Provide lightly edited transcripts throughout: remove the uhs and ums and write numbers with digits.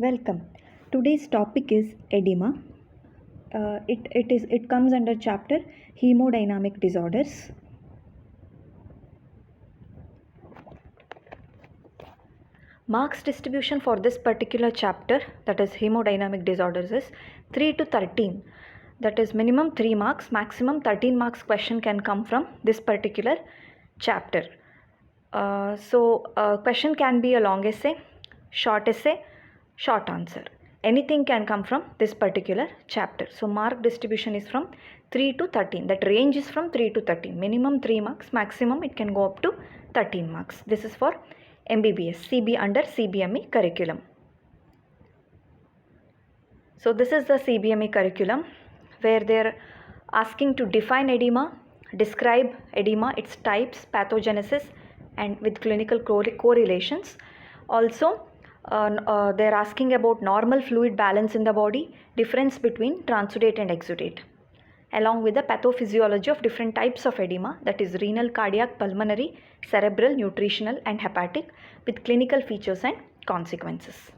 Welcome. Today's topic is edema. It comes under chapter Hemodynamic disorders. Marks distribution for this particular chapter, that is hemodynamic disorders, is 3 to 13. That is minimum 3 marks, maximum 13 marks question can come from this particular chapter. Question can be a long essay, short answer. Anything can come from this particular chapter. So mark distribution is from 3 to 13. That range is from 3 to 13. Minimum 3 marks, maximum it can go up to 13 marks. This is for MBBS, CB under CBME curriculum. So this is the CBME curriculum where they're asking to define edema, describe edema, its types, pathogenesis, and with clinical correlations. Also, they're asking about normal fluid balance in the body, difference between transudate and exudate, along with the pathophysiology of different types of edema, that is renal, cardiac, pulmonary, cerebral, nutritional and hepatic, with clinical features and consequences.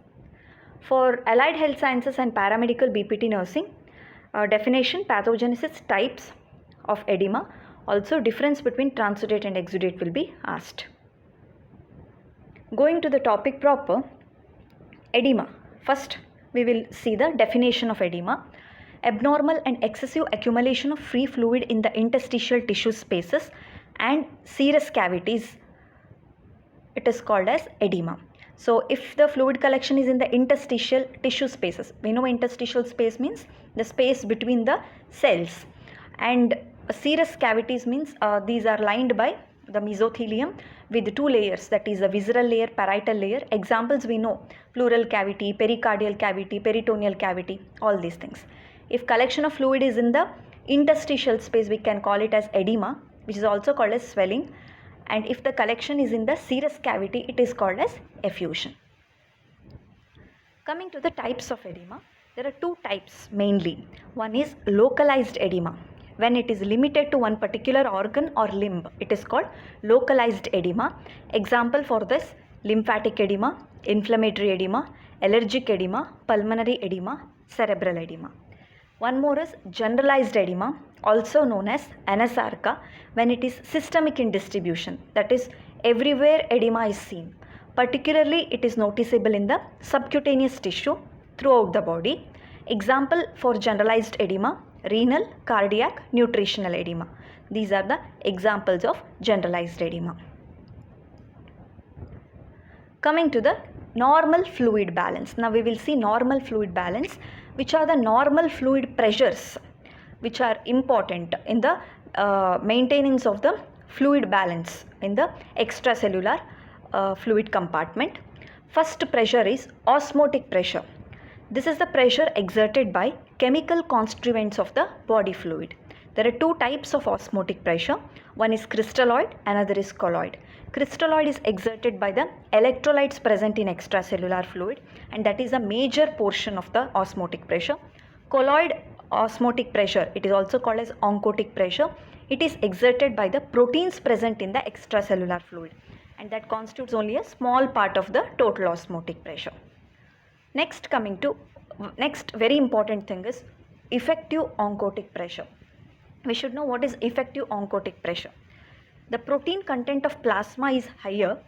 For allied health sciences and paramedical BPT nursing, definition, pathogenesis, types of edema, also difference between transudate and exudate will be asked. Going to the topic proper, edema. First, we will see the definition of edema. Abnormal and excessive accumulation of free fluid in the interstitial tissue spaces and serous cavities, it is called as edema. So if the fluid collection is in the interstitial tissue spaces, we know interstitial space means the space between the cells, and serous cavities means these are lined by the mesothelium with two layers, that is a visceral layer, parietal layer. Examples we know: pleural cavity, pericardial cavity, peritoneal cavity, all these things. If collection of fluid is in the interstitial space, we can call it as edema, which is also called as swelling. And if the collection is in the serous cavity, it is called as effusion. Coming to the types of edema, there are two types mainly. One is localized edema. When it is limited to one particular organ or limb, it is called localized edema. Example for this: lymphatic edema, inflammatory edema, allergic edema, pulmonary edema, cerebral edema. One more is generalized edema, also known as anasarca, when it is systemic in distribution, that is everywhere edema is seen. Particularly it is noticeable in the subcutaneous tissue throughout the body. Example for generalized edema: renal, cardiac, nutritional edema. These are the examples of generalized edema. Coming to the normal fluid balance. Now we will see normal fluid balance, which are the normal fluid pressures which are important in the maintenance of the fluid balance in the extracellular fluid compartment. First pressure is osmotic pressure. This is the pressure exerted by chemical constituents of the body fluid. There are two types of osmotic pressure. One is crystalloid, another is colloid. Crystalloid is exerted by the electrolytes present in extracellular fluid, and that is a major portion of the osmotic pressure. Colloid osmotic pressure, it is also called as oncotic pressure. It is exerted by the proteins present in the extracellular fluid, and that constitutes only a small part of the total osmotic pressure. Next very important thing is effective oncotic pressure. We should know what is effective oncotic pressure. The protein content of plasma is higher,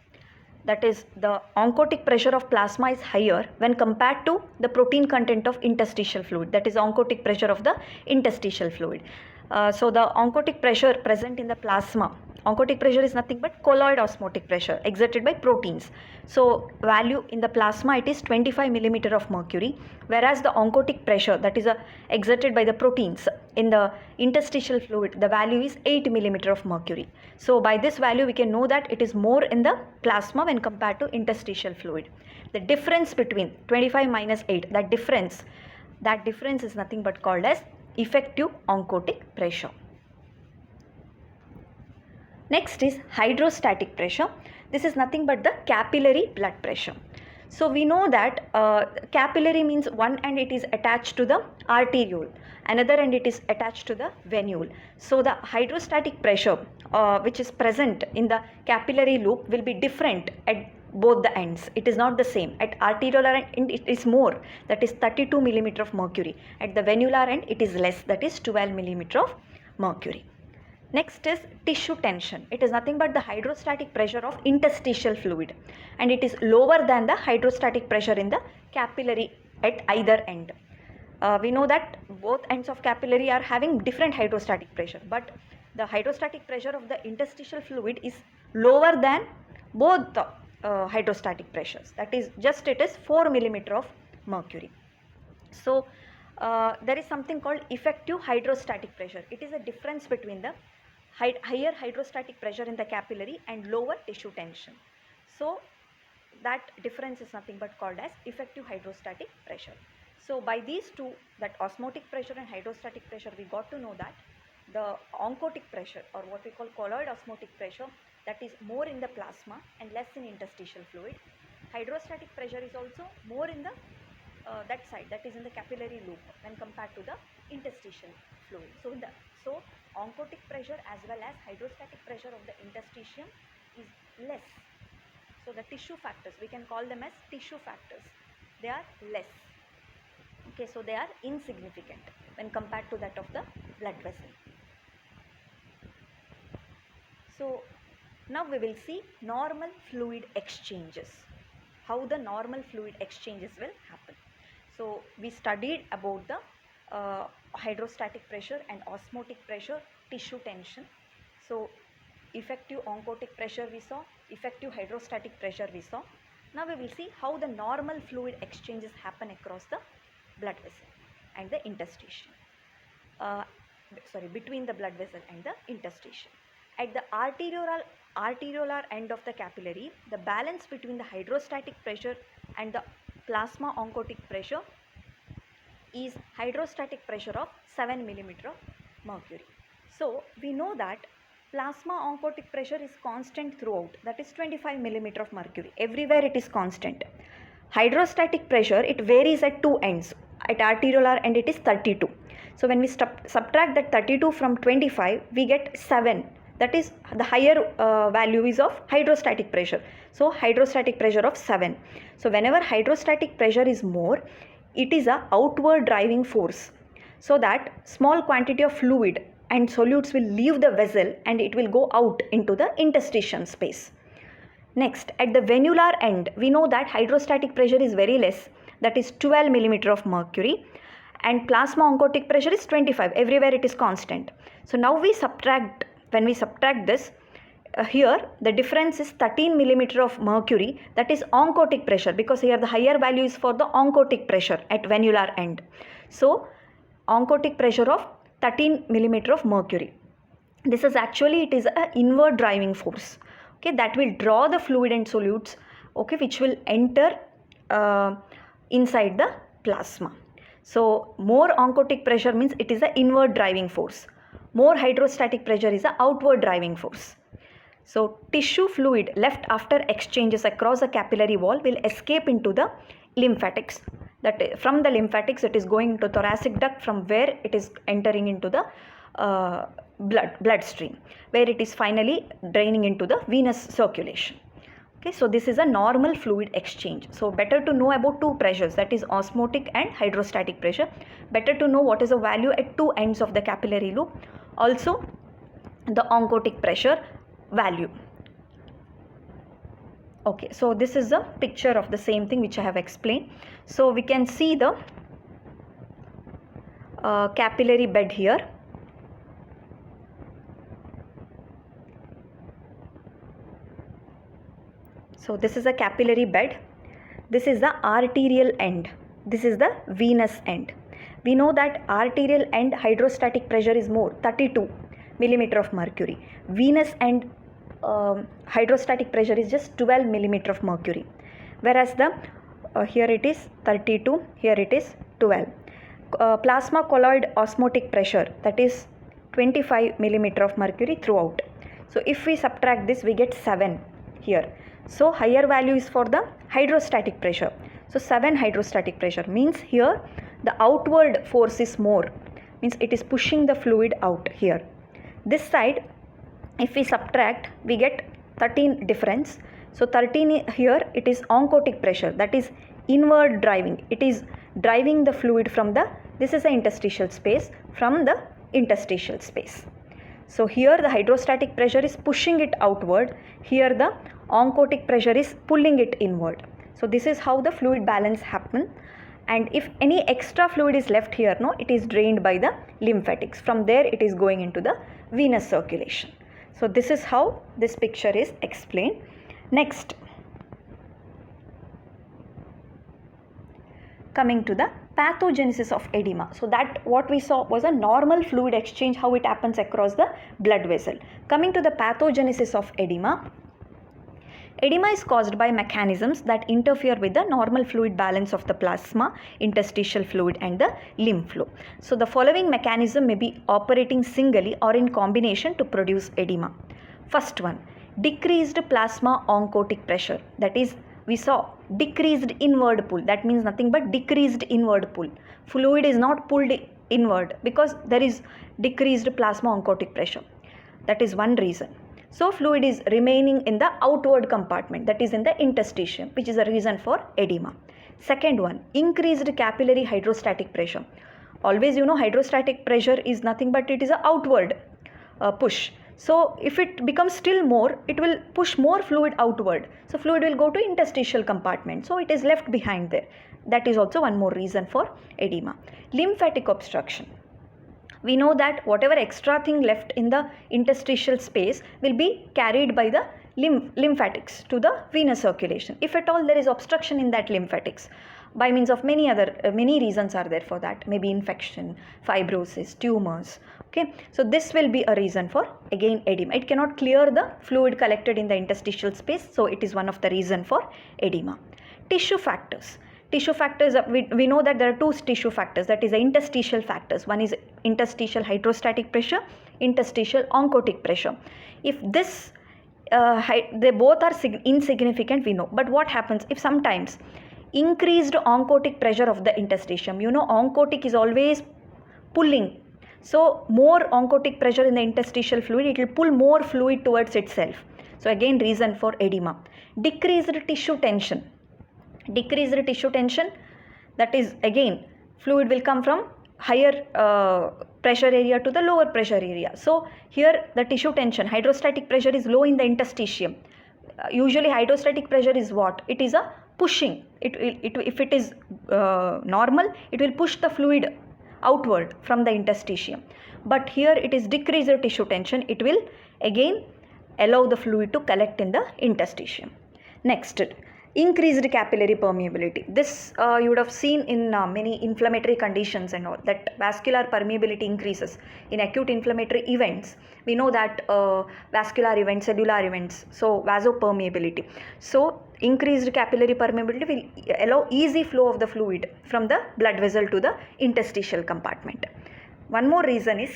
that is the oncotic pressure of plasma is higher when compared to the protein content of interstitial fluid, that is oncotic pressure of the interstitial fluid. So the oncotic pressure present in the plasma, oncotic pressure is nothing but colloid osmotic pressure exerted by proteins. So value in the plasma, it is 25 millimeter of mercury, whereas the oncotic pressure, that is exerted by the proteins in the interstitial fluid, the value is 8 millimeter of mercury. So by this value we can know that it is more in the plasma when compared to interstitial fluid. The difference between 25 minus 8, that difference is nothing but called as effective oncotic pressure. Next is hydrostatic pressure. This is nothing but the capillary blood pressure. So we know that capillary means one end it is attached to the arteriole, another end it is attached to the venule. So the hydrostatic pressure which is present in the capillary loop will be different at both the ends. It is not the same. At arteriolar end it is more, that is 32 millimeter of mercury. At the venular end it is less, that is 12 millimeter of mercury. Next is tissue tension. It is nothing but the hydrostatic pressure of interstitial fluid, and it is lower than the hydrostatic pressure in the capillary at either end. We know that both ends of capillary are having different hydrostatic pressure, but the hydrostatic pressure of the interstitial fluid is lower than both the hydrostatic pressures. That is just, it is 4 millimeter of mercury. So there is something called effective hydrostatic pressure. It is a difference between the higher hydrostatic pressure in the capillary and lower tissue tension. So that difference is nothing but called as effective hydrostatic pressure. So by these two, that osmotic pressure and hydrostatic pressure, we got to know that the oncotic pressure, or what we call colloid osmotic pressure, that is more in the plasma and less in interstitial fluid. Hydrostatic pressure is also more in the that side, that is in the capillary loop, when compared to the interstitial fluid. So oncotic pressure as well as hydrostatic pressure of the interstitium is less. So the tissue factors, we can call them as tissue factors, they are less. Okay, so they are insignificant when compared to that of the blood vessel. So now we will see normal fluid exchanges, how the normal fluid exchanges will happen. So we studied about the hydrostatic pressure and osmotic pressure, tissue tension. So effective oncotic pressure we saw, effective hydrostatic pressure we saw. Now we will see how the normal fluid exchanges happen across the blood vessel and the interstitium. Between the blood vessel and the interstitium. At the arteriolar end of the capillary, the balance between the hydrostatic pressure and the plasma oncotic pressure is hydrostatic pressure of 7 millimeter of mercury. So we know that plasma oncotic pressure is constant throughout, that is 25 millimeter of mercury. Everywhere it is constant. Hydrostatic pressure, it varies at two ends. At arteriolar end it is 32. So when we subtract that 32 from 25, we get 7. That is the higher value is of hydrostatic pressure. So hydrostatic pressure of 7. So whenever hydrostatic pressure is more, it is a outward driving force. So that small quantity of fluid and solutes will leave the vessel and it will go out into the interstitium space. Next, at the venular end, we know that hydrostatic pressure is very less, that is 12 millimeter of mercury, and plasma oncotic pressure is 25. Everywhere it is constant. So now when we subtract this, here the difference is 13 millimeter of mercury, that is oncotic pressure, because here the higher value is for the oncotic pressure at venular end. So oncotic pressure of 13 millimeter of mercury. This is actually, it is an inward driving force, okay, that will draw the fluid and solutes, okay, which will enter inside the plasma. So more oncotic pressure means it is an inward driving force. More hydrostatic pressure is an outward driving force. So tissue fluid left after exchanges across the capillary wall will escape into the lymphatics. That from the lymphatics it is going to thoracic duct, from where it is entering into the bloodstream, where it is finally draining into the venous circulation. Okay, so this is a normal fluid exchange. So better to know about two pressures, that is osmotic and hydrostatic pressure. Better to know what is the value at two ends of the capillary loop. Also the oncotic pressure value. Okay, so this is a picture of the same thing which I have explained. So we can see the capillary bed here. So this is a capillary bed. This is the arterial end. This is the venous end. We know that arterial end hydrostatic pressure is more, 32 millimeter of mercury. Venous end hydrostatic pressure is just 12 millimeter of mercury. Whereas the here it is 32, here it is 12. Plasma colloid osmotic pressure, that is 25 millimeter of mercury throughout. So if we subtract this, we get 7 here. So higher value is for the hydrostatic pressure. So 7 hydrostatic pressure means here the outward force is more, means it is pushing the fluid out here. This side, if we subtract, we get 13 difference. So 13 here, it is oncotic pressure, that is inward driving. It is driving the fluid from the, this is the interstitial space, from the interstitial space. So here the hydrostatic pressure is pushing it outward. Here the oncotic pressure is pulling it inward. So this is how the fluid balance happens. And if any extra fluid is left here, no, it is drained by the lymphatics. From there it is going into the venous circulation. So this is how this picture is explained. Next, coming to the pathogenesis of edema. So that what we saw was a normal fluid exchange, how it happens across the blood vessel. Coming to the pathogenesis of edema. Edema is caused by mechanisms that interfere with the normal fluid balance of the plasma, interstitial fluid and the lymph flow. So the following mechanism may be operating singly or in combination to produce edema. First one, decreased plasma oncotic pressure. That is, we saw decreased inward pull. That means nothing but decreased inward pull. Fluid is not pulled inward because there is decreased plasma oncotic pressure. That is one reason. So fluid is remaining in the outward compartment, that is in the interstitium, which is a reason for edema. Second one, increased capillary hydrostatic pressure. Always, you know, hydrostatic pressure is nothing but it is an outward push. So if it becomes still more, it will push more fluid outward. So fluid will go to interstitial compartment. So it is left behind there. That is also one more reason for edema. Lymphatic obstruction. We know that whatever extra thing left in the interstitial space will be carried by the lymphatics to the venous circulation. If at all there is obstruction in that lymphatics, by means of many reasons are there for that. Maybe infection, fibrosis, tumors. Okay, so this will be a reason for again edema. It cannot clear the fluid collected in the interstitial space, so it is one of the reason for edema. Tissue factors. Tissue factors, we know that there are two tissue factors, that is the interstitial factors. One is interstitial hydrostatic pressure, interstitial oncotic pressure. If this, they both are insignificant, we know. But what happens if sometimes increased oncotic pressure of the interstitium, you know, oncotic is always pulling. So more oncotic pressure in the interstitial fluid, it will pull more fluid towards itself. So again, reason for edema. Decreased tissue tension. Decreased tissue tension, that is again fluid will come from higher pressure area to the lower pressure area. So here the tissue tension, hydrostatic pressure is low in the interstitium. Usually hydrostatic pressure is what? It is a pushing. If it is normal, it will push the fluid outward from the interstitium. But here it is decreased tissue tension. It will again allow the fluid to collect in the interstitium. Next, increased capillary permeability. This you would have seen in many inflammatory conditions and all, that vascular permeability increases in acute inflammatory events. We know that vascular events, cellular events, so vasopermeability. So increased capillary permeability will allow easy flow of the fluid from the blood vessel to the interstitial compartment. One more reason is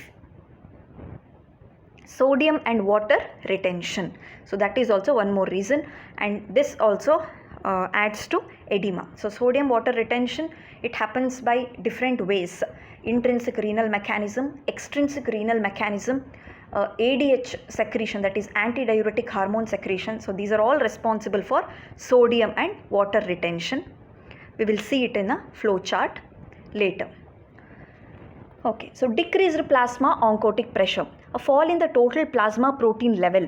sodium and water retention. So that is also one more reason, and this also adds to edema. So sodium water retention, it happens by different ways. Intrinsic renal mechanism, extrinsic renal mechanism, ADH secretion, that is antidiuretic hormone secretion. So these are all responsible for sodium and water retention. We will see it in a flow chart later. Okay, so decreased plasma oncotic pressure. A fall in the total plasma protein level,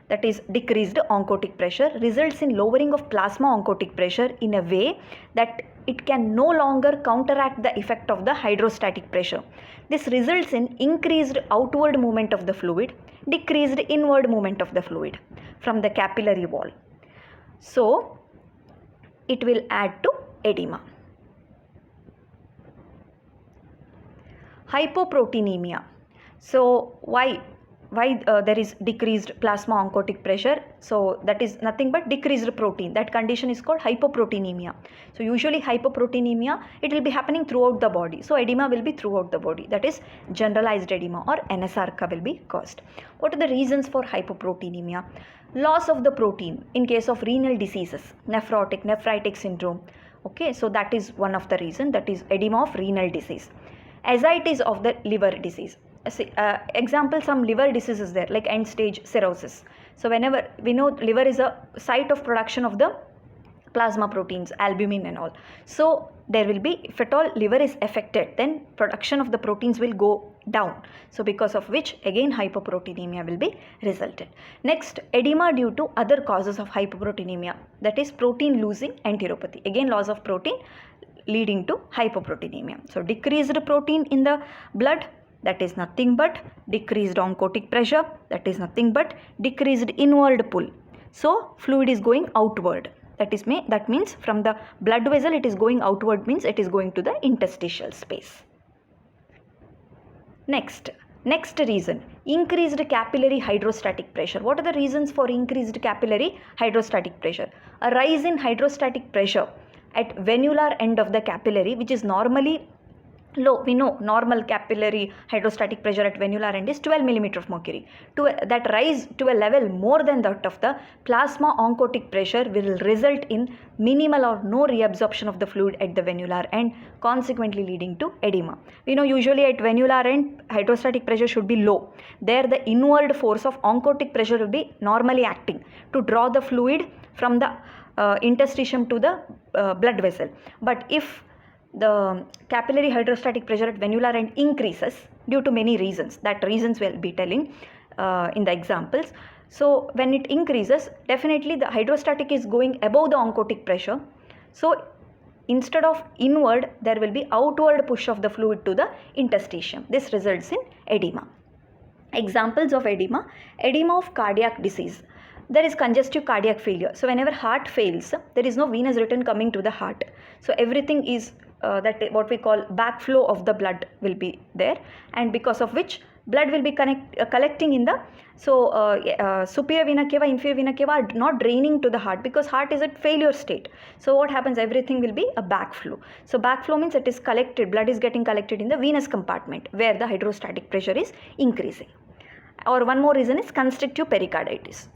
that is decreased oncotic pressure, results in lowering of plasma oncotic pressure in a way that it can no longer counteract the effect of the hydrostatic pressure. This results in increased outward movement of the fluid, decreased inward movement of the fluid from the capillary wall. So it will add to edema. Hypoproteinemia. So why there is decreased plasma oncotic pressure? So that is nothing but decreased protein. That condition is called hypoproteinemia. So usually hypoproteinemia, it will be happening throughout the body. So edema will be throughout the body. That is generalized edema or NSARCA will be caused. What are the reasons for hypoproteinemia? Loss of the protein in case of renal diseases, nephritic syndrome. Okay, so that is one of the reasons, that is edema of renal disease. Ascites of the liver disease. example, some liver disease is there, like end stage cirrhosis. So whenever we know liver is a site of production of the plasma proteins, albumin and all. So there will be, if at all liver is affected, then production of the proteins will go down. So because of which again hypoproteinemia will be resulted. Next, edema due to other causes of hypoproteinemia, that is protein losing enteropathy. Again loss of protein leading to hypoproteinemia. So decreased protein in the blood, that is nothing but decreased oncotic pressure, that is nothing but decreased inward pull. So fluid is going outward. That means from the blood vessel it is going outward, means it is going to the interstitial space. Next reason, increased capillary hydrostatic pressure. What are the reasons for increased capillary hydrostatic pressure? A rise in hydrostatic pressure at venular end of the capillary, which is normally low. We know normal capillary hydrostatic pressure at venular end is 12 mm of mercury. That rise to a level more than that of the plasma oncotic pressure will result in minimal or no reabsorption of the fluid at the venular end, consequently leading to edema. We know usually at venular end hydrostatic pressure should be low. There the inward force of oncotic pressure will be normally acting to draw the fluid from the interstitium to the blood vessel. But if the capillary hydrostatic pressure at venular end increases due to many reasons, that reasons we'll be telling in the examples. So when it increases, definitely the hydrostatic is going above the oncotic pressure. So instead of inward, there will be outward push of the fluid to the interstitium. This results in edema. Examples of edema: edema of cardiac disease. There is congestive cardiac failure. So whenever heart fails, there is no venous return coming to the heart. So everything is what we call backflow of the blood will be there, and because of which blood will be collecting in the superior vena cava, inferior vena cava are not draining to the heart because heart is at failure state. So what happens, everything will be a backflow. So backflow means it is collected, blood is getting collected in the venous compartment where the hydrostatic pressure is increasing. Or one more reason is constrictive pericarditis.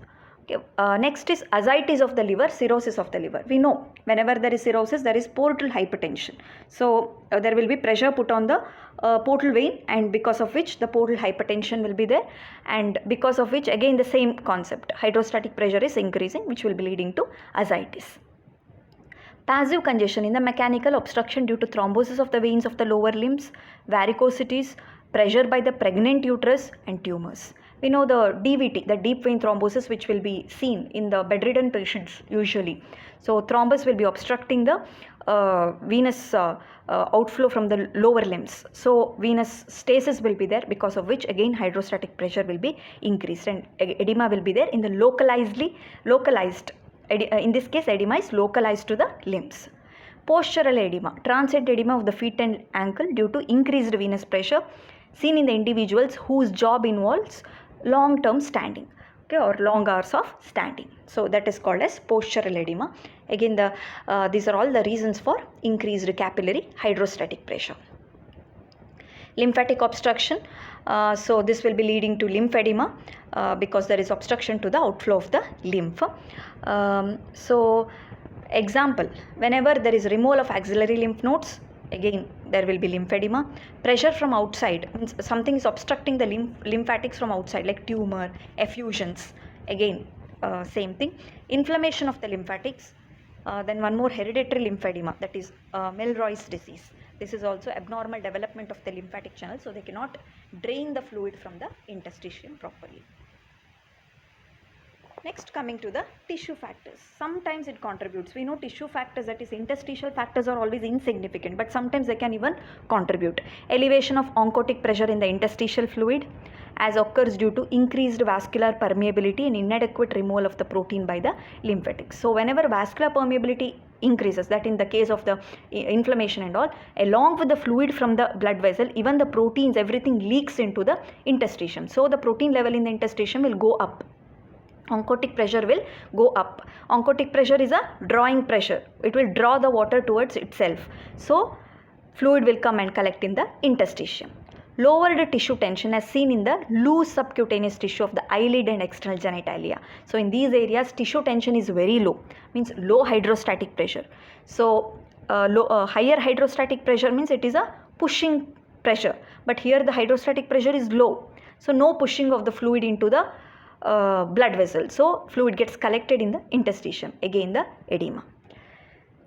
Next is ascites of the liver, cirrhosis of the liver. We know whenever there is cirrhosis, there is portal hypertension. So there will be pressure put on the portal vein, and because of which the portal hypertension will be there, and because of which again the same concept, hydrostatic pressure is increasing, which will be leading to ascites. Passive congestion in the mechanical obstruction due to thrombosis of the veins of the lower limbs, varicosities, pressure by the pregnant uterus and tumors. We know the DVT, the deep vein thrombosis, which will be seen in the bedridden patients usually. So thrombus will be obstructing the venous outflow from the lower limbs. So venous stasis will be there, because of which again hydrostatic pressure will be increased, and edema will be there in the localized. In this case, edema is localized to the limbs. Postural edema, transient edema of the feet and ankle due to increased venous pressure, seen in the individuals whose job involves long-term standing, or long hours of standing. So that is called as postural edema. Again, these are all the reasons for increased capillary hydrostatic pressure. Lymphatic obstruction. So this will be leading to lymphedema because there is obstruction to the outflow of the lymph. So example, whenever there is removal of axillary lymph nodes, again there will be lymphedema. Pressure from outside means something is obstructing the lymphatics from outside, like tumor, effusions, again same thing. Inflammation of the lymphatics. Then one more, hereditary lymphedema, that is Milroy's disease. This is also abnormal development of the lymphatic channel, so they cannot drain the fluid from the interstitium properly. Next, coming to the tissue factors. Sometimes it contributes. We know tissue factors, that is interstitial factors, are always insignificant, but sometimes they can even contribute. Elevation of oncotic pressure in the interstitial fluid, as occurs due to increased vascular permeability and inadequate removal of the protein by the lymphatics. So whenever vascular permeability increases, that in the case of the inflammation and all, along with the fluid from the blood vessel, even the proteins, everything leaks into the interstitium. So the protein level in the interstitium will go up. Oncotic pressure will go up. Oncotic pressure is a drawing pressure. It will draw the water towards itself. So fluid will come and collect in the interstitium. Lowered tissue tension as seen in the loose subcutaneous tissue of the eyelid and external genitalia. So in these areas tissue tension is very low, means low hydrostatic pressure. So higher hydrostatic pressure means it is a pushing pressure, but here the hydrostatic pressure is low, so no pushing of the fluid into the blood vessel, so fluid gets collected in the interstitium, again the edema.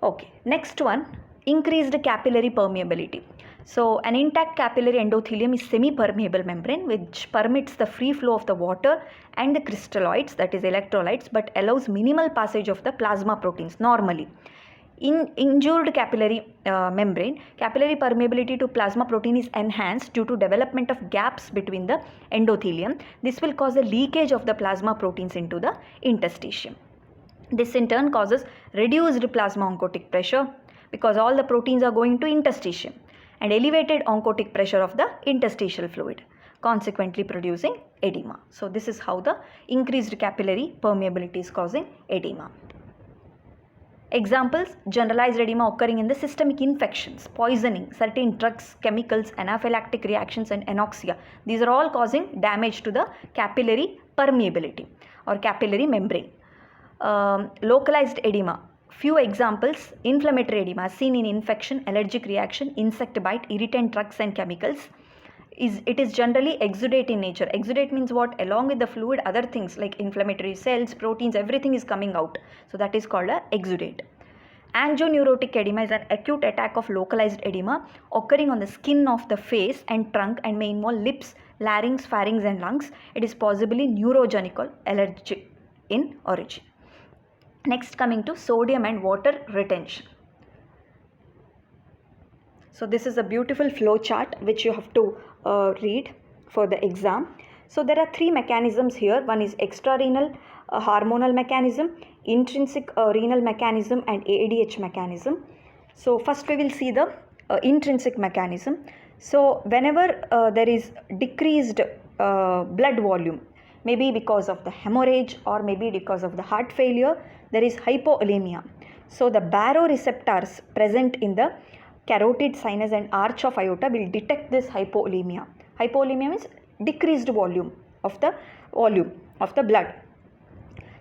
Okay, next one, increased capillary permeability. So an intact capillary endothelium is semi-permeable membrane which permits the free flow of the water and the crystalloids, that is electrolytes, but allows minimal passage of the plasma proteins normally. In injured capillary membrane, capillary permeability to plasma protein is enhanced due to development of gaps between the endothelium. This will cause a leakage of the plasma proteins into the interstitium. This in turn causes reduced plasma oncotic pressure because all the proteins are going to interstitium, and elevated oncotic pressure of the interstitial fluid, consequently producing edema. So this is how the increased capillary permeability is causing edema. Examples, generalized edema occurring in the systemic infections, poisoning, certain drugs, chemicals, anaphylactic reactions and anoxia. These are all causing damage to the capillary permeability or capillary membrane. Localized edema. Few examples, inflammatory edema seen in infection, allergic reaction, insect bite, irritant drugs and chemicals. It is generally exudate in nature. Exudate means what? Along with the fluid, other things like inflammatory cells, proteins, everything is coming out. So that is called a exudate. Angioneurotic edema is an acute attack of localized edema occurring on the skin of the face and trunk and may involve lips, larynx, pharynx and lungs. It is possibly neurogenic or allergic in origin. Next, coming to sodium and water retention. So this is a beautiful flow chart which you have to read for the exam. So there are three mechanisms here. One is extrarenal hormonal mechanism, intrinsic renal mechanism and ADH mechanism. So first we will see the intrinsic mechanism. So whenever there is decreased blood volume, maybe because of the hemorrhage or maybe because of the heart failure, there is hypovolemia. So the baroreceptors present in the carotid sinus and arch of aorta will detect this hypovolemia. Hypovolemia means decreased volume of the blood.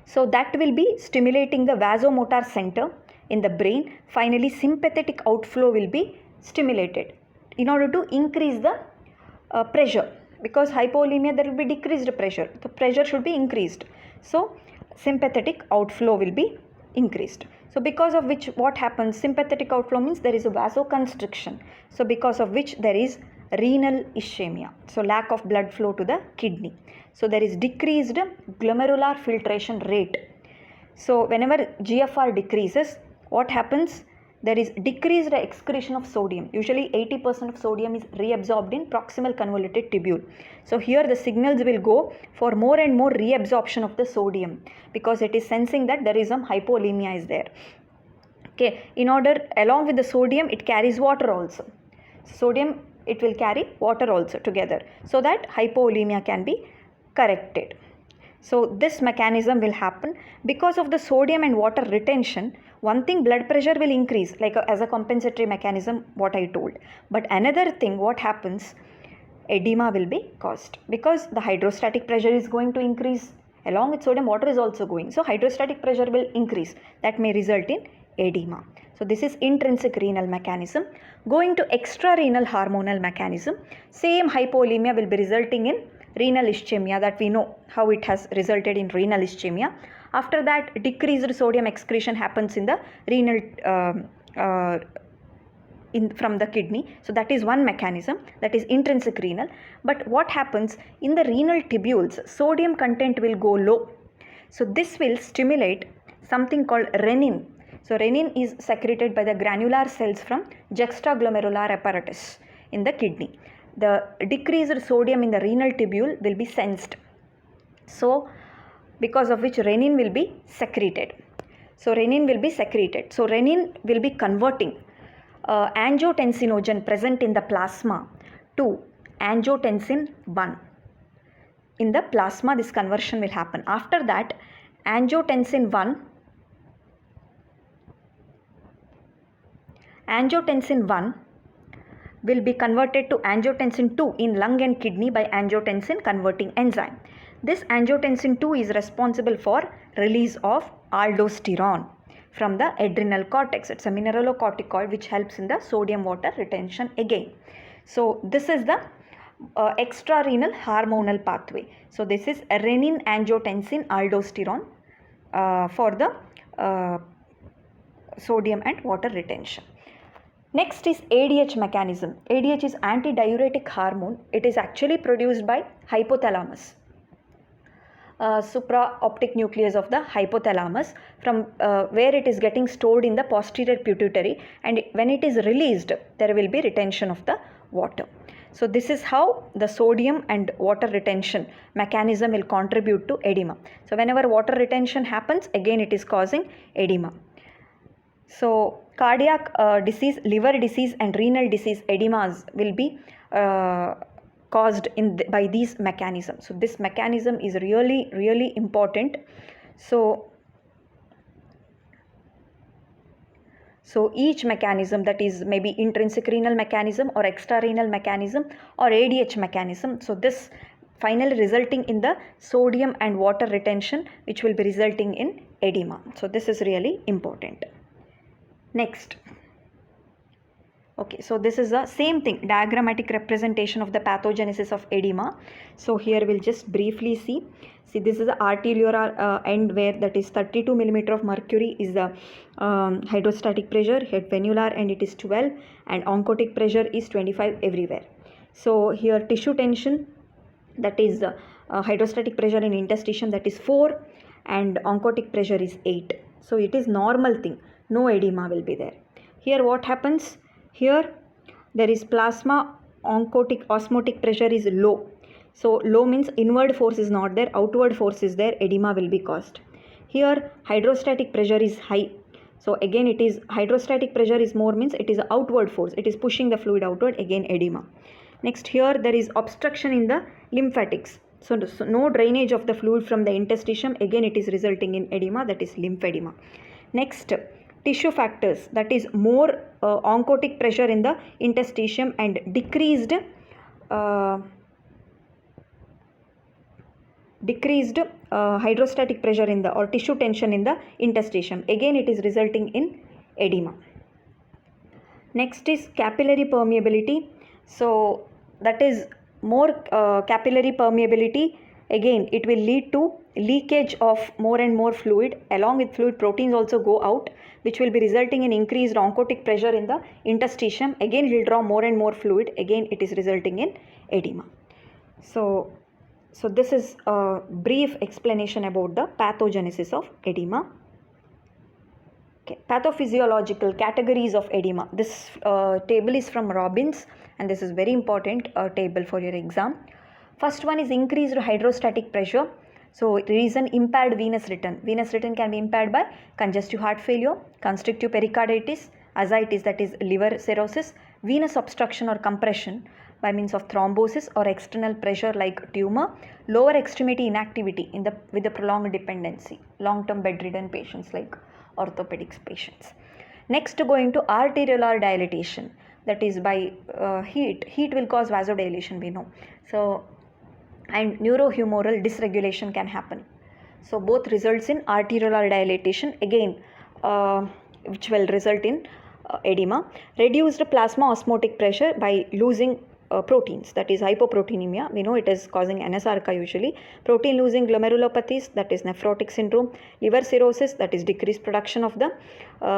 So that will be stimulating the vasomotor center in the brain. Finally, sympathetic outflow will be stimulated in order to increase the pressure. Because hypovolemia, there will be decreased pressure. The pressure should be increased. So sympathetic outflow will be increased. So because of which what happens, sympathetic outflow means there is a vasoconstriction. So because of which there is renal ischemia. So lack of blood flow to the kidney. So there is decreased glomerular filtration rate. So whenever GFR decreases, what happens? There is decreased excretion of sodium. Usually 80% of sodium is reabsorbed in proximal convoluted tubule. So here the signals will go for more and more reabsorption of the sodium because it is sensing that there is some hypovolemia is there. Okay, in order, along with the sodium, it carries water also. Sodium, it will carry water also together so that hypovolemia can be corrected. So this mechanism will happen because of the sodium and water retention. One thing, blood pressure will increase as a compensatory mechanism, what I told. But another thing, what happens, edema will be caused because the hydrostatic pressure is going to increase. Along with sodium, water is also going. So hydrostatic pressure will increase. That may result in edema. So this is intrinsic renal mechanism. Going to extrarenal hormonal mechanism, same hypovolemia will be resulting in renal ischemia, that we know how it has resulted in renal ischemia. After that, decreased sodium excretion happens in the renal from the kidney. So that is one mechanism, that is intrinsic renal. But what happens in the renal tubules, sodium content will go low. So this will stimulate something called renin. So renin is secreted by the granular cells from juxtaglomerular apparatus in the kidney. The decreased sodium in the renal tubule will be sensed. So because of which renin will be secreted. So renin will be secreted. So renin will be converting angiotensinogen present in the plasma to angiotensin 1. In the plasma, this conversion will happen. After that, angiotensin 1 will be converted to angiotensin 2 in lung and kidney by angiotensin converting enzyme. This angiotensin 2 is responsible for release of aldosterone from the adrenal cortex. It's a mineralocorticoid which helps in the sodium water retention again. So this is the extrarenal hormonal pathway. So this is renin, angiotensin, aldosterone for the sodium and water retention. Next is ADH mechanism. ADH is antidiuretic hormone. It is actually produced by hypothalamus, supraoptic nucleus of the hypothalamus, from where it is getting stored in the posterior pituitary, and when it is released there will be retention of the water. So this is how the sodium and water retention mechanism will contribute to edema. So whenever water retention happens, again it is causing edema. So cardiac disease, liver disease and renal disease edemas will be caused by these mechanisms. So this mechanism is really important. So each mechanism, that is maybe intrinsic renal mechanism or extrarenal mechanism or ADH mechanism, so this finally resulting in the sodium and water retention, which will be resulting in edema. So this is really important. Next, okay, so this is the same thing, diagrammatic representation of the pathogenesis of edema. So here we'll just briefly see this is the arteriolar end, where that is 32 millimeter of mercury is the hydrostatic pressure, head venular and it is 12, and oncotic pressure is 25 everywhere. So here tissue tension, that is hydrostatic pressure in interstitium, that is 4, and oncotic pressure is 8. So it is normal thing, no edema will be there. Here what happens? Here there is plasma oncotic osmotic pressure is low. So low means inward force is not there, outward force is there, edema will be caused. Here hydrostatic pressure is high. So again it is hydrostatic pressure is more, means it is outward force, it is pushing the fluid outward, again edema. Next, here there is obstruction in the lymphatics. So no drainage of the fluid from the interstitium, again it is resulting in edema, that is lymphedema. Next, tissue factors, that is more oncotic pressure in the interstitium and decreased hydrostatic pressure in the or tissue tension in the interstitium, again it is resulting in edema. Next is capillary permeability. So that is more capillary permeability, again it will lead to leakage of more and more fluid. Along with fluid, proteins also go out, which will be resulting in increased oncotic pressure in the interstitium, again it will draw more and more fluid, again it is resulting in edema. So this is a brief explanation about the pathogenesis of edema. Okay. Pathophysiological categories of edema. This table is from Robbins, and this is very important table for your exam. First one is increased hydrostatic pressure. So reason, impaired venous return. Venous return can be impaired by congestive heart failure, constrictive pericarditis, ascites, that is liver cirrhosis, venous obstruction or compression by means of thrombosis or external pressure like tumor, lower extremity inactivity with the prolonged dependency, long-term bedridden patients like orthopedics patients. Next, going to arteriolar dilatation, that is by heat will cause vasodilation, we know. So and neurohumoral dysregulation can happen. So both results in arteriolar dilatation, again which will result in edema. Reduced plasma osmotic pressure by losing proteins, that is hypoproteinemia, we know it is causing NSRK usually. Protein losing glomerulopathies, that is nephrotic syndrome. Liver cirrhosis, that is decreased production of the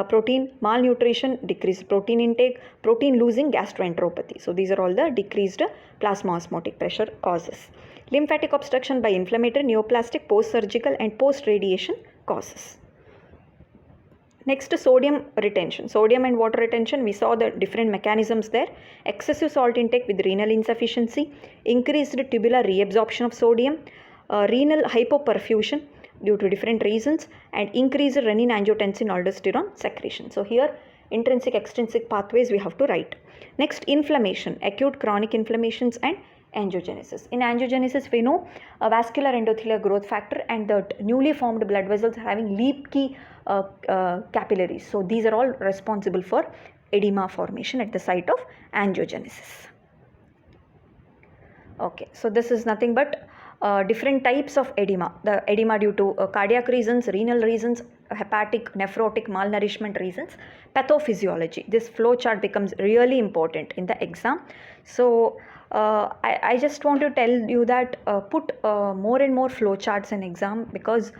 protein. Malnutrition, decreased protein intake. Protein losing gastroenteropathy. So these are all the decreased plasma osmotic pressure causes. Lymphatic obstruction by inflammatory, neoplastic, post-surgical and post-radiation causes. Next, sodium retention. Sodium and water retention, we saw the different mechanisms there. Excessive salt intake with renal insufficiency, increased tubular reabsorption of sodium, renal hypoperfusion due to different reasons, and increased renin, angiotensin, aldosterone secretion. So here intrinsic, extrinsic pathways we have to write. Next, inflammation, acute chronic inflammations and angiogenesis. In angiogenesis, we know a vascular endothelial growth factor and the newly formed blood vessels having leaky capillaries. So these are all responsible for edema formation at the site of angiogenesis. Okay, so this is nothing but different types of edema. The edema due to cardiac reasons, renal reasons, hepatic, nephrotic, malnourishment reasons, pathophysiology. This flow chart becomes really important in the exam. So I just want to tell you that put more and more flow charts in exam, because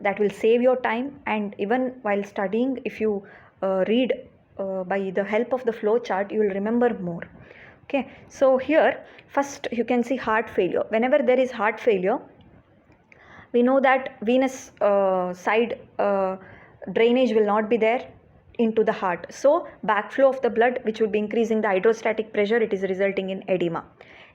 that will save your time, and even while studying, if you read by the help of the flow chart, you will remember more. Okay, so here first you can see heart failure. Whenever there is heart failure, we know that venous side drainage will not be there into the heart. So backflow of the blood, which will be increasing the hydrostatic pressure, it is resulting in edema.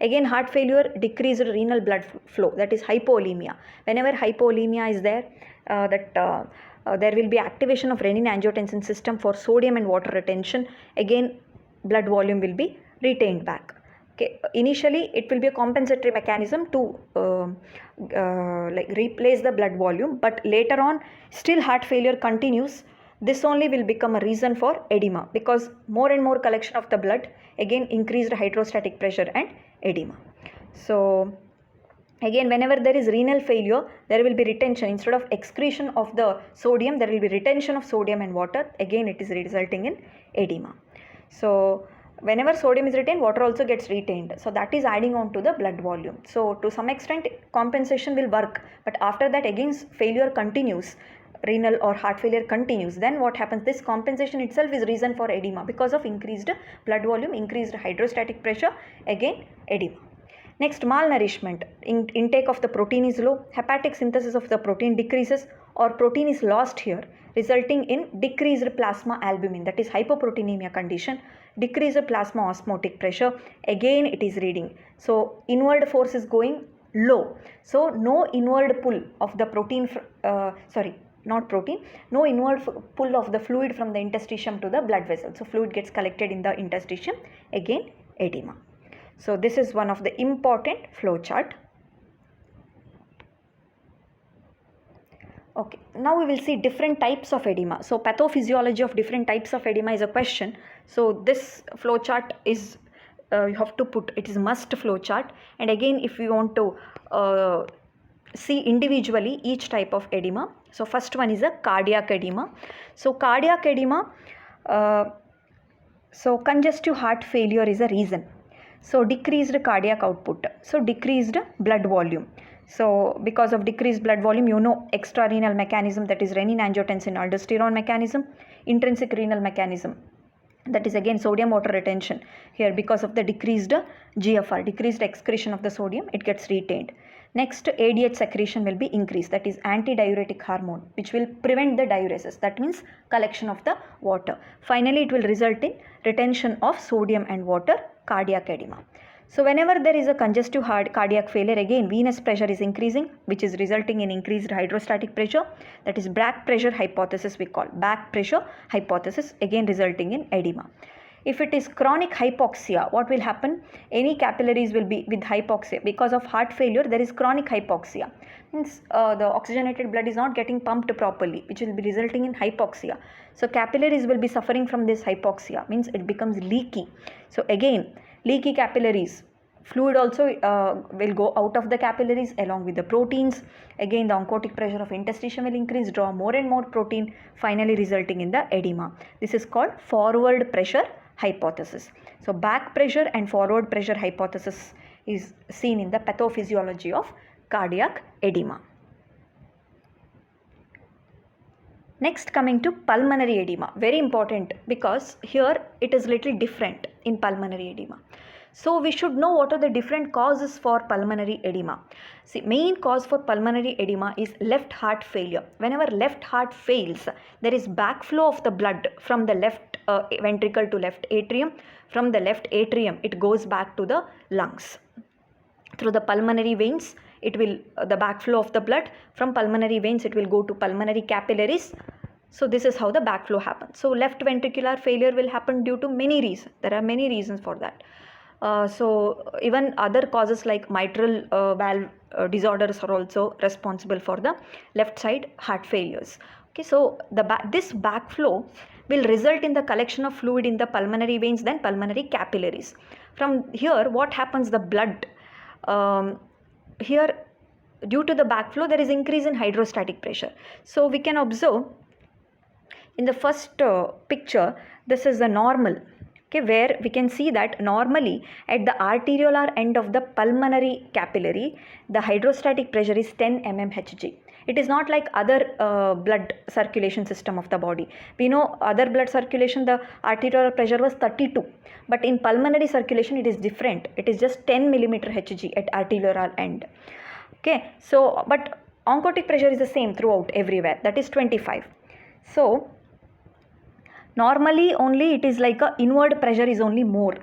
Again, heart failure, decreased renal blood flow, that is hypovolemia. Whenever hypovolemia is there, there will be activation of renin-angiotensin system for sodium and water retention. Again, blood volume will be retained back. Okay, initially it will be a compensatory mechanism to like replace the blood volume, but later on still heart failure continues. This only will become a reason for edema, because more and more collection of the blood, again increased hydrostatic pressure and edema. So again, whenever there is renal failure, there will be retention. Instead of excretion of the sodium, there will be retention of sodium and water. Again, it is resulting in edema. So whenever sodium is retained, water also gets retained. So that is adding on to the blood volume. So to some extent, compensation will work. But after that, again, failure continues. Renal or heart failure continues. Then what happens? This compensation itself is reason for edema, because of increased blood volume, increased hydrostatic pressure, again edema. Next, malnourishment. Intake of the protein is low, hepatic synthesis of the protein decreases, or protein is lost here, resulting in decreased plasma albumin, that is hypoproteinemia condition, decreased plasma osmotic pressure, again it is reading. So inward force is going low. So no inward pull of the protein, no inward pull of the fluid from the interstitium to the blood vessel. So fluid gets collected in the interstitium, again edema. So this is one of the important flow chart. Okay, now we will see different types of edema. So pathophysiology of different types of edema is a question. So this flow chart is you have to put, it is must flow chart. And again, if you want to see individually each type of edema. So first one is a cardiac edema. So cardiac edema, so congestive heart failure is a reason. So decreased cardiac output, so decreased blood volume. So because of decreased blood volume, you know, extrarenal mechanism, that is renin-angiotensin aldosterone mechanism, intrinsic renal mechanism, that is again sodium water retention. Here, because of the decreased GFR, decreased excretion of the sodium, it gets retained. Next, ADH secretion will be increased, that is antidiuretic hormone, which will prevent the diuresis, that means collection of the water. Finally, it will result in retention of sodium and water, cardiac edema. So whenever there is a congestive cardiac failure, again venous pressure is increasing, which is resulting in increased hydrostatic pressure, that is back pressure hypothesis we call, back pressure hypothesis, again resulting in edema. If it is chronic hypoxia, what will happen? Any capillaries will be with hypoxia. Because of heart failure, there is chronic hypoxia. Means the oxygenated blood is not getting pumped properly, which will be resulting in hypoxia. So capillaries will be suffering from this hypoxia, means it becomes leaky. So again, leaky capillaries, fluid also will go out of the capillaries along with the proteins. Again, the oncotic pressure of interstitium will increase, draw more and more protein, finally resulting in the edema. This is called forward pressure hypothesis. So back pressure and forward pressure hypothesis is seen in the pathophysiology of cardiac edema. Next, coming to pulmonary edema, very important, because here it is little different in pulmonary edema. So we should know what are the different causes for pulmonary edema. See, main cause for pulmonary edema is left heart failure. Whenever left heart fails, there is backflow of the blood from the left ventricle to left atrium. From the left atrium, it goes back to the lungs. Through the pulmonary veins, it will, the backflow of the blood from pulmonary veins, it will go to pulmonary capillaries. So this is how the backflow happens. So left ventricular failure will happen due to many reasons. There are many reasons for that. So even other causes like mitral valve disorders are also responsible for the left side heart failures. Okay, so this backflow will result in the collection of fluid in the pulmonary veins, then pulmonary capillaries. From here, what happens? The blood here, due to the backflow, there is increase in hydrostatic pressure. So we can observe in the first picture, this is the normal, okay, where we can see that normally at the arteriolar end of the pulmonary capillary, the hydrostatic pressure is 10 mmHg. It is not like other blood circulation system of the body. We know other blood circulation, the arteriolar pressure was 32. But in pulmonary circulation, it is different. It is just 10 millimeter Hg at arteriolar end. Okay, so but oncotic pressure is the same throughout everywhere. That is 25. So normally only it is like a inward pressure is only more.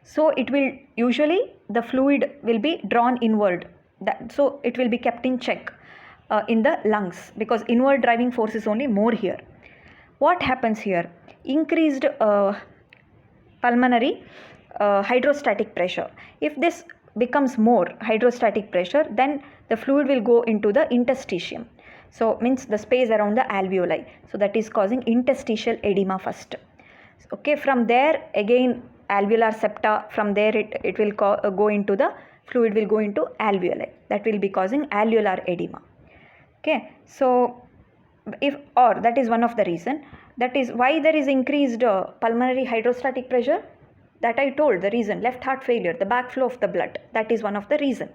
So it will usually the fluid will be drawn inward. So it will be kept in check in the lungs because inward driving force is only more here. What happens here? Increased pulmonary hydrostatic pressure. If this becomes more hydrostatic pressure, then the fluid will go into the interstitium. So means the space around the alveoli. So that is causing interstitial edema first. Okay, from there again alveolar septa, from there it will go into the fluid will go into alveoli. That will be causing alveolar edema. Okay, so if or that is one of the reason. That is why there is increased pulmonary hydrostatic pressure. That I told the reason, left heart failure, the backflow of the blood. That is one of the reason.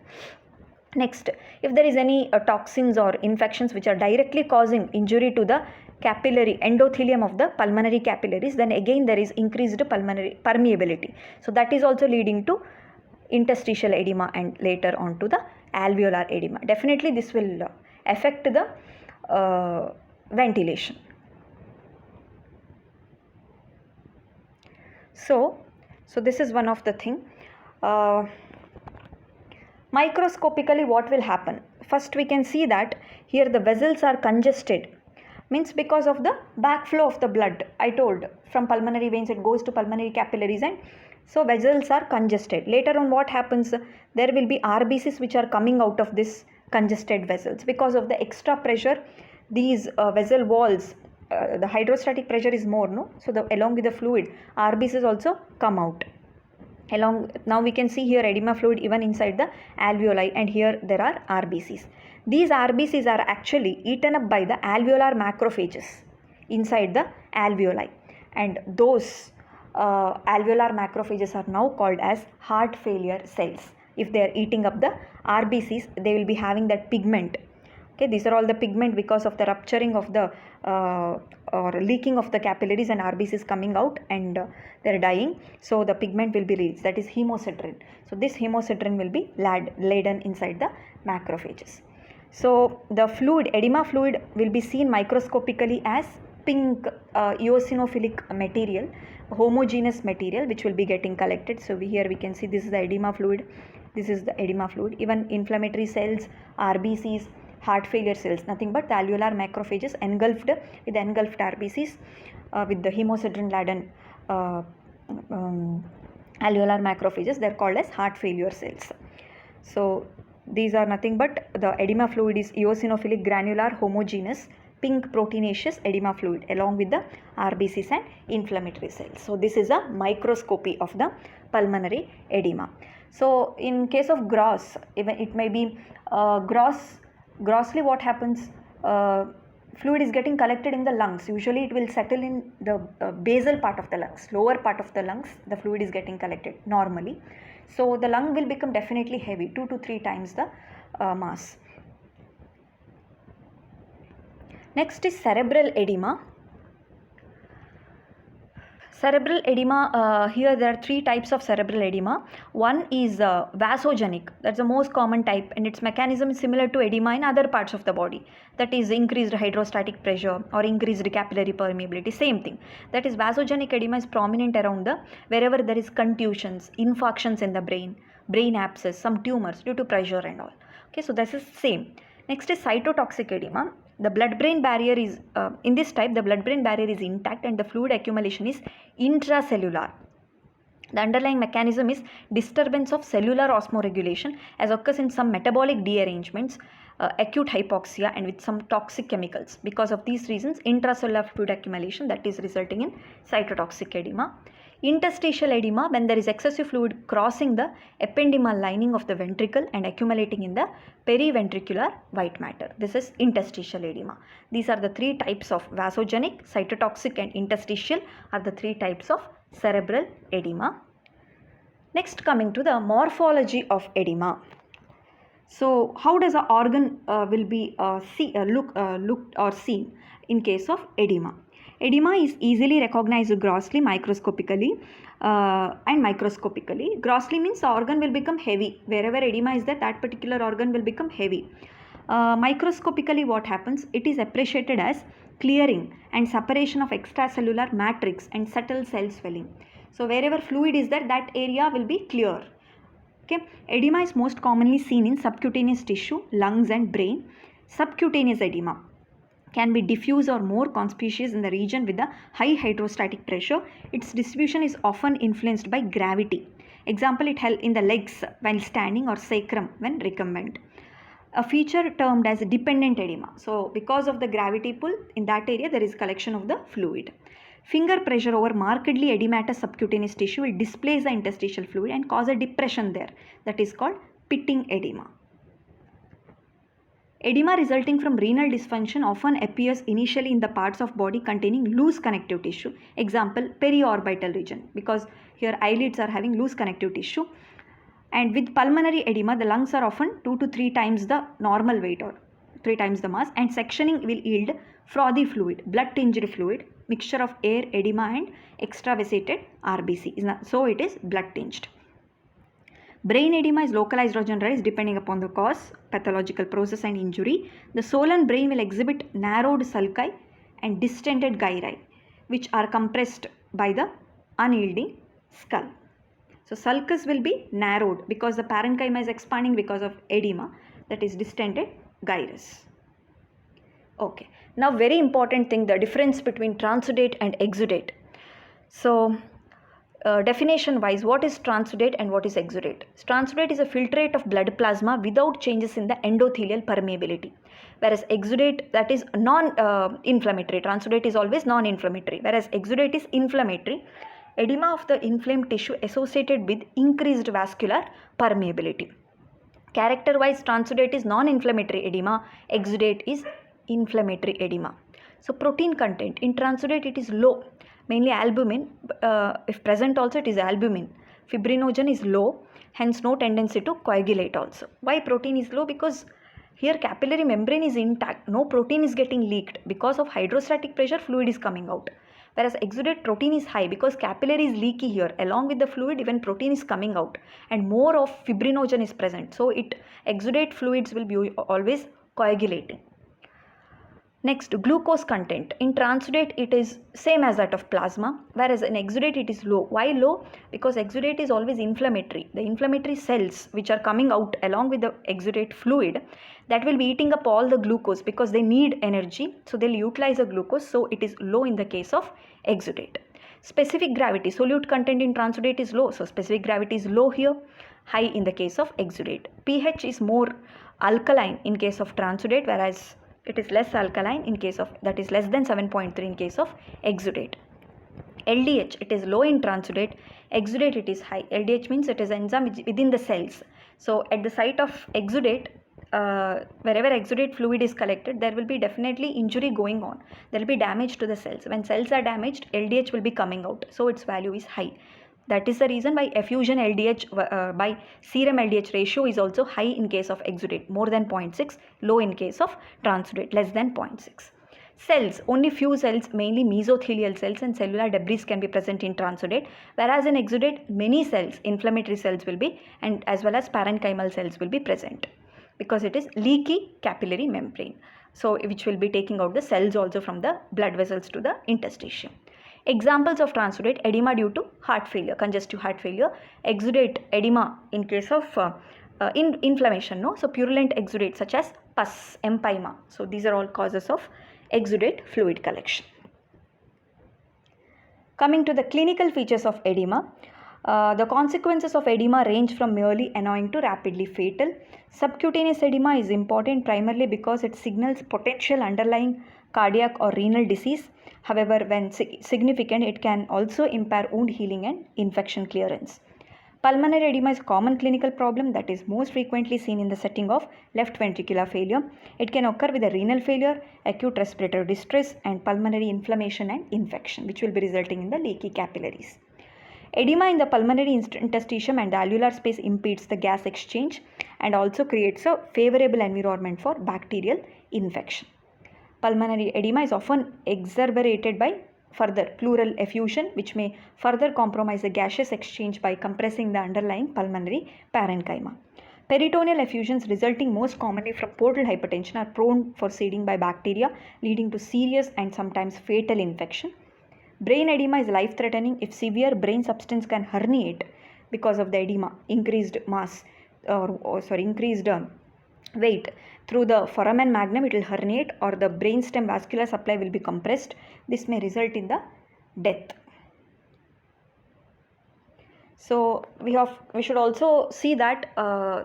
Next, if there is any toxins or infections which are directly causing injury to the capillary endothelium of the pulmonary capillaries, then again there is increased pulmonary permeability. So that is also leading to interstitial edema and later on to the alveolar edema. Definitely this will affect the ventilation. So this is one of the thing. Microscopically what will happen? First we can see that here the vessels are congested, means because of the backflow of the blood. I told from pulmonary veins it goes to pulmonary capillaries, and so vessels are congested. Later on what happens? There will be RBCs which are coming out of this congested vessels because of the extra pressure. These vessel walls, the hydrostatic pressure is more, no? So along with the fluid, RBCs also come out. Now we can see here edema fluid even inside the alveoli, and here there are RBCs. These RBCs are actually eaten up by the alveolar macrophages inside the alveoli, and those alveolar macrophages are now called as heart failure cells. If they are eating up the RBCs, they will be having that pigment. Okay, these are all the pigment because of the rupturing of the or leaking of the capillaries and RBCs coming out, and they're dying. So the pigment will be released, that is hemosiderin. So this hemosiderin will be laden inside the macrophages. So the fluid, edema fluid, will be seen microscopically as pink eosinophilic material, homogeneous material which will be getting collected. So here we can see this is the edema fluid, this is the edema fluid. Even inflammatory cells, RBCs, heart failure cells, nothing but the alveolar macrophages engulfed with engulfed RBCs with the hemosiderin laden alveolar macrophages. They are called as heart failure cells. So these are nothing but the edema fluid is eosinophilic granular homogeneous pink proteinaceous edema fluid along with the RBCs and inflammatory cells. So this is a microscopy of the pulmonary edema. So in case of gross, even it may be grossly what happens, fluid is getting collected in the lungs. Usually it will settle in the basal part of the lungs, lower part of the lungs, the fluid is getting collected normally. So the lung will become definitely heavy, 2 to 3 times the mass. Next is cerebral edema. Cerebral edema, here there are 3 types of cerebral edema. One is vasogenic, that's the most common type, and its mechanism is similar to edema in other parts of the body. That is increased hydrostatic pressure or increased capillary permeability, same thing. That is vasogenic edema is prominent around wherever there is contusions, infarctions in the brain abscess, some tumors due to pressure and all. Okay, so this is same. Next is cytotoxic edema. The blood-brain barrier is, in this type, the blood-brain barrier is intact and the fluid accumulation is intracellular. The underlying mechanism is disturbance of cellular osmoregulation as occurs in some metabolic dearrangements, acute hypoxia and with some toxic chemicals. Because of these reasons, intracellular fluid accumulation, that is resulting in cytotoxic edema. Interstitial edema, when there is excessive fluid crossing the ependymal lining of the ventricle and accumulating in the periventricular white matter. This is interstitial edema. These are the three types of vasogenic, cytotoxic and interstitial are the three types of cerebral edema. Next, coming to the morphology of edema. So, how does an organ will be looked or seen in case of edema? Edema is easily recognized grossly, microscopically and microscopically. Grossly means the organ will become heavy. Wherever edema is there, that particular organ will become heavy. Microscopically what happens? It is appreciated as clearing and separation of extracellular matrix and subtle cell swelling. So wherever fluid is there, that area will be clear. Okay. Edema is most commonly seen in subcutaneous tissue, lungs and brain. Subcutaneous edema can be diffuse or more conspicuous in the region with a high hydrostatic pressure. Its distribution is often influenced by gravity. Example, it held in the legs while standing or sacrum when recumbent. A feature termed as dependent edema. So because of the gravity pull, in that area there is collection of the fluid. Finger pressure over markedly edematous subcutaneous tissue will displace the interstitial fluid and cause a depression there. That is called pitting edema. Edema resulting from renal dysfunction often appears initially in the parts of body containing loose connective tissue. Example, periorbital region, because here eyelids are having loose connective tissue. And with pulmonary edema, the lungs are often 2 to 3 times the normal weight or 3 times the mass, and sectioning will yield frothy fluid, blood tinged fluid, mixture of air, edema and extravasated RBC. So it is blood tinged. Brain edema is localized or generalized depending upon the cause, pathological process and injury. The swollen brain will exhibit narrowed sulci and distended gyri, which are compressed by the unyielding skull. So sulcus will be narrowed because the parenchyma is expanding because of edema, that is distended gyrus. Okay. Now very important thing, the difference between transudate and exudate. So definition wise, what is transudate and what is exudate? Transudate is a filtrate of blood plasma without changes in the endothelial permeability, whereas exudate, that is non-inflammatory. Transudate is always non-inflammatory, whereas exudate is inflammatory. Edema of the inflamed tissue associated with increased vascular permeability. Character wise, transudate is non-inflammatory edema, exudate is inflammatory edema. So protein content in transudate, it is low, mainly albumin. If present also, it is albumin. Fibrinogen is low, hence no tendency to coagulate also. Why protein is low? Because here capillary membrane is intact, no protein is getting leaked. Because of hydrostatic pressure, fluid is coming out. Whereas exudate, protein is high because capillary is leaky here. Along with the fluid, even protein is coming out and more of fibrinogen is present. So exudate fluids will be always coagulating. Next, glucose content. In transudate, it is same as that of plasma, whereas in exudate it is low. Why low? Because exudate is always inflammatory. The inflammatory cells which are coming out along with the exudate fluid, that will be eating up all the glucose because they need energy. So they will utilize the glucose. So it is low in the case of exudate. Specific gravity. Solute content in transudate is low. So specific gravity is low here, high in the case of exudate. pH is more alkaline in case of transudate, whereas it is less alkaline in case of, that is less than 7.3 in case of exudate. LDH, it is low in transudate, exudate it is high. LDH means it is enzyme within the cells. So at the site of exudate, wherever exudate fluid is collected, there will be definitely injury going on. There will be damage to the cells. When cells are damaged, LDH will be coming out. So its value is high. That is the reason why effusion LDH by serum LDH ratio is also high in case of exudate, more than 0.6, low in case of transudate, less than 0.6. Cells, only few cells, mainly mesothelial cells and cellular debris can be present in transudate, whereas in exudate, many cells, inflammatory cells will be, and as well as parenchymal cells will be present because it is leaky capillary membrane. So which will be taking out the cells also from the blood vessels to the interstitium. Examples of transudate: edema due to heart failure, congestive heart failure; exudate edema in case of inflammation, no? So purulent exudate such as pus, empyema. So these are all causes of exudate fluid collection. Coming to the clinical features of edema, the consequences of edema range from merely annoying to rapidly fatal. Subcutaneous edema is important primarily because it signals potential underlying cardiac or renal disease. However, when significant, it can also impair wound healing and infection clearance. Pulmonary edema is a common clinical problem that is most frequently seen in the setting of left ventricular failure. It can occur with a renal failure, acute respiratory distress, and pulmonary inflammation and infection, which will be resulting in the leaky capillaries. Edema in the pulmonary interstitium and the alveolar space impedes the gas exchange and also creates a favorable environment for bacterial infection. Pulmonary edema is often exacerbated by further pleural effusion, which may further compromise the gaseous exchange by compressing the underlying pulmonary parenchyma. Peritoneal effusions resulting most commonly from portal hypertension are prone for seeding by bacteria, leading to serious and sometimes fatal infection. Brain edema is life-threatening if severe brain substance can herniate because of the edema, increased mass increased weight. Through the foramen magnum, it will herniate, or the brainstem vascular supply will be compressed. This may result in the death. So we should also see that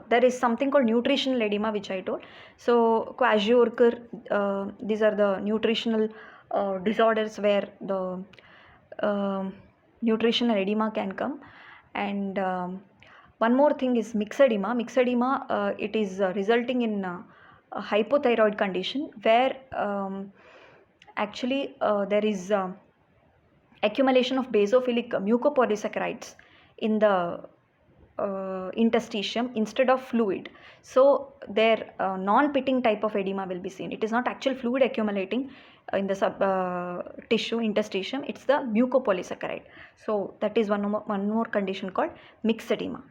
there is something called nutritional edema, which I told. So kwashiorkor, these are the nutritional disorders where the nutritional edema can come. And one more thing is mixed edema. Mixed edema, it is resulting in a hypothyroid condition where actually there is accumulation of basophilic mucopolysaccharides in the interstitium instead of fluid. So their non-pitting type of edema will be seen. It is not actual fluid accumulating in the tissue interstitium, it's the mucopolysaccharide. So that is one more condition called mixed edema.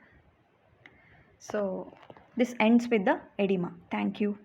So this ends with the edema. Thank you.